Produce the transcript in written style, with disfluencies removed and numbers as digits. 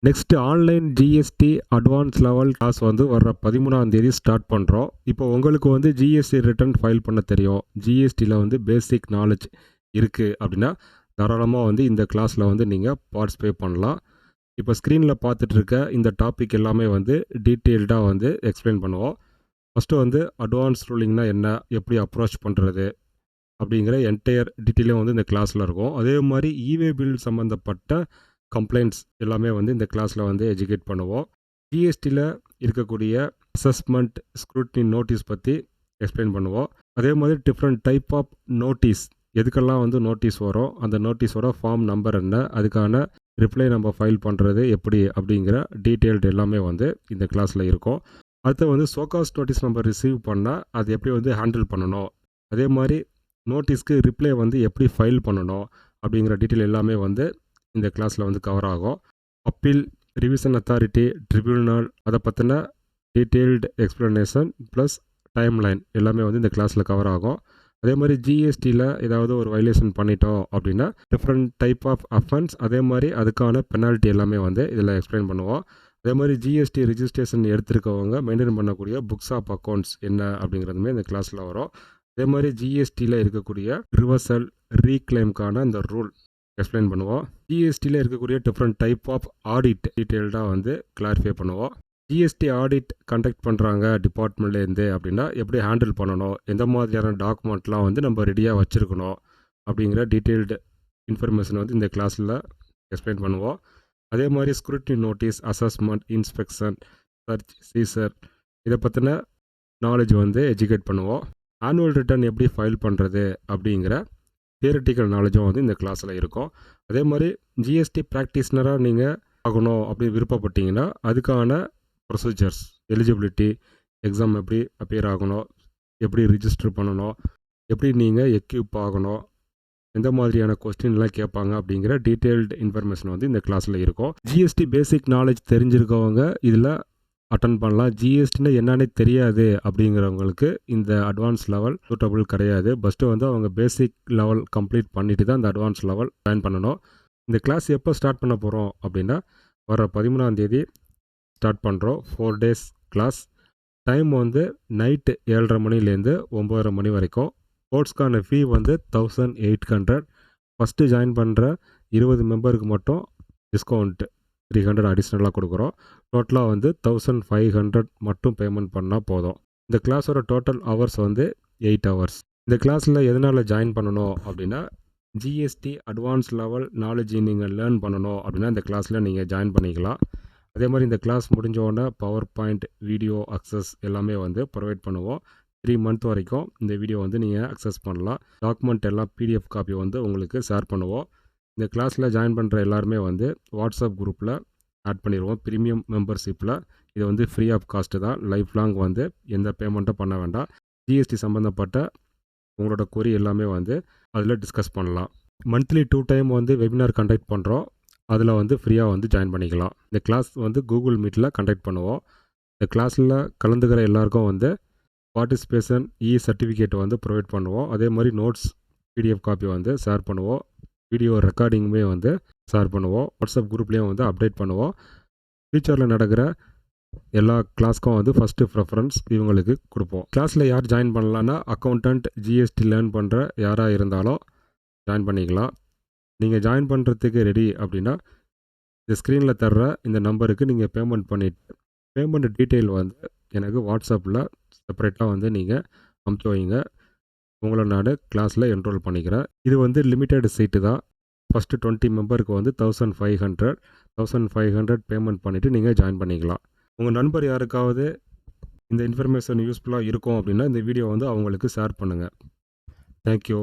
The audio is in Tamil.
Next online GST advance level class வந்து வர்ற 13ஆம் தேதி ஸ்டார்ட் பண்ணுறோம். இப்போ உங்களுக்கு வந்து ஜிஎஸ்டி ரிட்டர்ன் ஃபைல் பண்ண தெரியும், ஜிஎஸ்டியில் வந்து பேசிக் நாலேஜ் இருக்குது அப்படின்னா தாராளமாக வந்து இந்த கிளாஸில் வந்து நீங்கள் பார்ட்டிசிபேட் பண்ணலாம். இப்போ ஸ்க்ரீனில் பார்த்துட்டு இருக்க இந்த டாபிக் எல்லாமே வந்து டீட்டெயில்டாக வந்து எக்ஸ்பிளைன் பண்ணுவோம். ஃபஸ்ட்டு வந்து அட்வான்ஸ் ரூலிங்னா என்ன, எப்படி அப்ரோச் பண்ணுறது அப்படிங்கிற என்டையர் டீட்டெயிலும் வந்து இந்த கிளாஸில் இருக்கும். அதே மாதிரி இவே பில் சம்மந்தப்பட்ட கம்ப்ளைண்ட்ஸ் எல்லாமே வந்து இந்த கிளாஸில் வந்து எஜுகேட் பண்ணுவோம். ஜிஎஸ்டியில் இருக்கக்கூடிய அசஸ்மெண்ட் ஸ்க்ரூட்னி நோட்டீஸ் பற்றி எக்ஸ்பிளைன் பண்ணுவோம். அதே மாதிரி டிஃப்ரெண்ட் டைப் ஆஃப் நோட்டீஸ், எதுக்கெல்லாம் வந்து நோட்டீஸ் வரும், அந்த நோட்டீஸோட ஃபார்ம் நம்பர் என்ன, அதுக்கான ரிப்ளை நம்ம ஃபைல் பண்ணுறது எப்படி அப்படிங்கிற டீட்டெயில்டு எல்லாமே வந்து இந்த கிளாஸில் இருக்கும். அடுத்து வந்து சோகாஸ் நோட்டீஸ் நம்ம ரிசீவ் பண்ணால் அது எப்படி வந்து ஹேண்டில் பண்ணணும், அதே மாதிரி நோட்டீஸ்க்கு ரிப்ளை வந்து எப்படி ஃபைல் பண்ணணும் அப்படிங்கிற டீட்டெயில் எல்லாமே வந்து இந்த கிளாஸில் வந்து கவர் ஆகும். அப்பீல், ரிவிஷன் அத்தாரிட்டி, ட்ரிபியூனல், அதை பற்றின டீட்டெயில்டு எக்ஸ்ப்ளனேஷன் ப்ளஸ் டைம்லைன் எல்லாமே வந்து இந்த கிளாஸில் கவர் ஆகும். அதே மாதிரி ஜிஎஸ்டியில் ஏதாவது ஒரு வயலேஷன் பண்ணிட்டோம் அப்படின்னா டிஃப்ரெண்ட் டைப் ஆஃப் அஃபென்ஸ், அதே மாதிரி அதுக்கான பெனால்ட்டி எல்லாமே வந்து இதில் எக்ஸ்பிளைன் பண்ணுவோம். அதே மாதிரி ஜிஎஸ்டி ரிஜிஸ்ட்ரேஷன் எடுத்துருக்கவங்க மெயின்டைன் பண்ணக்கூடிய புக்ஸ் ஆஃப் அக்கௌண்ட்ஸ் என்ன அப்படிங்கிறதுமே இந்த கிளாஸில் வரும். அதே மாதிரி ஜிஎஸ்டியில் இருக்கக்கூடிய ரிவர்சல் ரீக்ளைம்க்கான இந்த ரூல் எக்ஸ்பிளைன் பண்ணுவோம். ஜிஎஸ்டியில் இருக்கக்கூடிய டிஃப்ரெண்ட் டைப் ஆஃப் ஆடிட் டீட்டெயில்டாக வந்து கிளாரிஃபை பண்ணுவோம். ஜிஎஸ்டி ஆடிட் கண்டக்ட் பண்ணுறாங்க டிபார்ட்மெண்ட்லேருந்து அப்படின்னா எப்படி ஹேண்டில் பண்ணணும், எந்த மாதிரியான டாக்குமெண்ட்லாம் வந்து நம்ம ரெடியாக வச்சுருக்கணும் அப்படிங்கிற டீட்டெயில்டு இன்ஃபர்மேஷன் வந்து இந்த கிளாஸில் எக்ஸ்பிளைன் பண்ணுவோம். அதே மாதிரி scrutiny notice, assessment, inspection, search, seizure, இதை பற்றின நாலேஜ் வந்து எஜுகேட் பண்ணுவோம். ஆனுவல் ரிட்டர்ன் எப்படி ஃபைல் பண்ணுறது அப்படிங்கிற தியரட்டிக்கல் நாலேஜும் வந்து இந்த கிளாஸில் இருக்கும். அதே மாதிரி ஜிஎஸ்டி ப்ராக்டிஸ்னராக நீங்கள் ஆகணும் அப்படின்னு விருப்பப்பட்டீங்கன்னா அதுக்கான ப்ரொசீஜர்ஸ், எலிஜிபிலிட்டி, எக்ஸாம் எப்படி அப்பியர் ஆகணும், எப்படி ரிஜிஸ்டர் பண்ணணும், எப்படி நீங்கள் எக்யூப் ஆகணும், எந்த மாதிரியான கொஸ்டின்லாம் கேட்பாங்க அப்படிங்கிற டீட்டெயில்டு இன்ஃபர்மேஷன் வந்து இந்த கிளாஸில் இருக்கும். ஜிஎஸ்டி பேசிக் நாலேஜ் தெரிஞ்சிருக்கவங்க இதில் அட்டன் பண்ணலாம். ஜிஎஸ்டின்னு என்னன்னே தெரியாது அப்படிங்கிறவங்களுக்கு இந்த அட்வான்ஸ் லெவல் சூட்டபிள் கிடையாது. ஃபஸ்ட்டு வந்து அவங்க பேசிக் லெவல் கம்ப்ளீட் பண்ணிட்டு தான் இந்த அட்வான்ஸ் லெவல் ஜாயின் பண்ணணும். இந்த கிளாஸ் எப்போ ஸ்டார்ட் பண்ண போகிறோம் அப்படின்னா வர 13ஆம் தேதி ஸ்டார்ட் பண்ணுறோம். 4 days கிளாஸ். டைம் வந்து நைட்டு 7:30 மணிலேருந்து 9:30 மணி வரைக்கும். கோர்ஸ்க்கான ஃபீ வந்து 1800. ஃபஸ்ட்டு ஜாயின் பண்ணுற 20 மெம்பருக்கு மட்டும் டிஸ்கவுண்ட்டு 300 அடிஷ்னலாக கொடுக்குறோம். டோட்டலாக வந்து 1500 மட்டும் பேமெண்ட் பண்ணால் போதும். இந்த கிளாஸோட டோட்டல் ஹவர்ஸ் வந்து 8 hours. இந்த கிளாஸில் எதனால் ஜாயின் பண்ணணும் அப்படின்னா ஜிஎஸ்டி அட்வான்ஸ் லெவல் நாலேஜ் நீங்கள் லேர்ன் பண்ணணும் அப்படின்னா இந்த கிளாஸில் நீங்கள் ஜாயின் பண்ணிக்கலாம். அதே மாதிரி இந்த கிளாஸ் முடிஞ்சோடனே பவர் பாயிண்ட் வீடியோ அக்சஸ் எல்லாமே வந்து ப்ரொவைட் பண்ணுவோம். 3 month வரைக்கும் இந்த வீடியோ வந்து நீங்கள் அக்சஸ் பண்ணலாம். டாக்குமெண்ட் எல்லாம் பிடிஎஃப் காப்பி வந்து உங்களுக்கு ஷேர் பண்ணுவோம். இந்த கிளாஸில் ஜாயின் பண்ணுற எல்லாருமே வந்து வாட்ஸ்அப் குரூப்பில் ஆட் பண்ணிடுவோம். ப்ரீமியம் மெம்பர்ஷிப்பில். இது வந்து ஃப்ரீ ஆஃப் காஸ்ட்டு தான். லைஃப் லாங் வந்து எந்த பேமெண்ட்டும் பண்ண வேண்டாம். ஜிஎஸ்டி சம்மந்தப்பட்ட உங்களோட கொரி எல்லாமே வந்து அதில் டிஸ்கஸ் பண்ணலாம். மந்த்லி 2 time வந்து வெபினார் கண்டக்ட் பண்ணுறோம். அதில் வந்து ஃப்ரீயாக வந்து ஜாயின் பண்ணிக்கலாம். இந்த கிளாஸ் வந்து கூகுள் மீட்டில் கண்டக்ட் பண்ணுவோம். இந்த கிளாஸில் கலந்துக்கிற எல்லாருக்கும் வந்து பார்ட்டிசிபேஷன் சர்டிஃபிகேட் வந்து ப்ரொவைட் பண்ணுவோம். அதே மாதிரி நோட்ஸ் பிடிஎஃப் காப்பி வந்து ஷேர் பண்ணுவோம். வீடியோ ரெக்கார்டிங்குமே வந்து ஷேர் பண்ணுவோம். வாட்ஸ்அப் குரூப்லேயும் வந்து அப்டேட் பண்ணுவோம். ஃபியூச்சரில் நடக்கிற எல்லா கிளாஸ்க்கும் வந்து ஃபஸ்ட்டு ப்ரெஃபரன்ஸ் இவங்களுக்கு கொடுப்போம். கிளாஸில் யார் ஜாயின் பண்ணலான்னா அக்கௌண்டன்ட், ஜிஎஸ்டி லேர்ன் பண்ணுற யாராக இருந்தாலும் ஜாயின் பண்ணிக்கலாம். நீங்கள் ஜாயின் பண்ணுறதுக்கு ரெடி அப்படின்னா இந்த ஸ்க்ரீனில் தர்ற இந்த நம்பருக்கு நீங்கள் பேமெண்ட் பண்ணிவிட்டு பேமெண்ட் டீட்டெயில் வந்து எனக்கு வாட்ஸ்அப்பில் செப்பரேட்டாக வந்து நீங்கள் அமுச்சு வைங்க. உங்களை நான் கிளாஸில் என்ரோல் பண்ணிக்கிறேன். இது வந்து லிமிட்டட் சீட்டு தான். ஃபஸ்ட்டு 20 மெம்பருக்கு வந்து 1500 பேமெண்ட் பண்ணிவிட்டு நீங்கள் ஜாயின் பண்ணிக்கலாம். உங்கள் நண்பர் யாருக்காவது இந்த இன்ஃபர்மேஷன் யூஸ்ஃபுல்லாக இருக்கும் அப்படின்னா இந்த வீடியோ வந்து அவங்களுக்கு ஷேர் பண்ணுங்கள். தேங்க்யூ.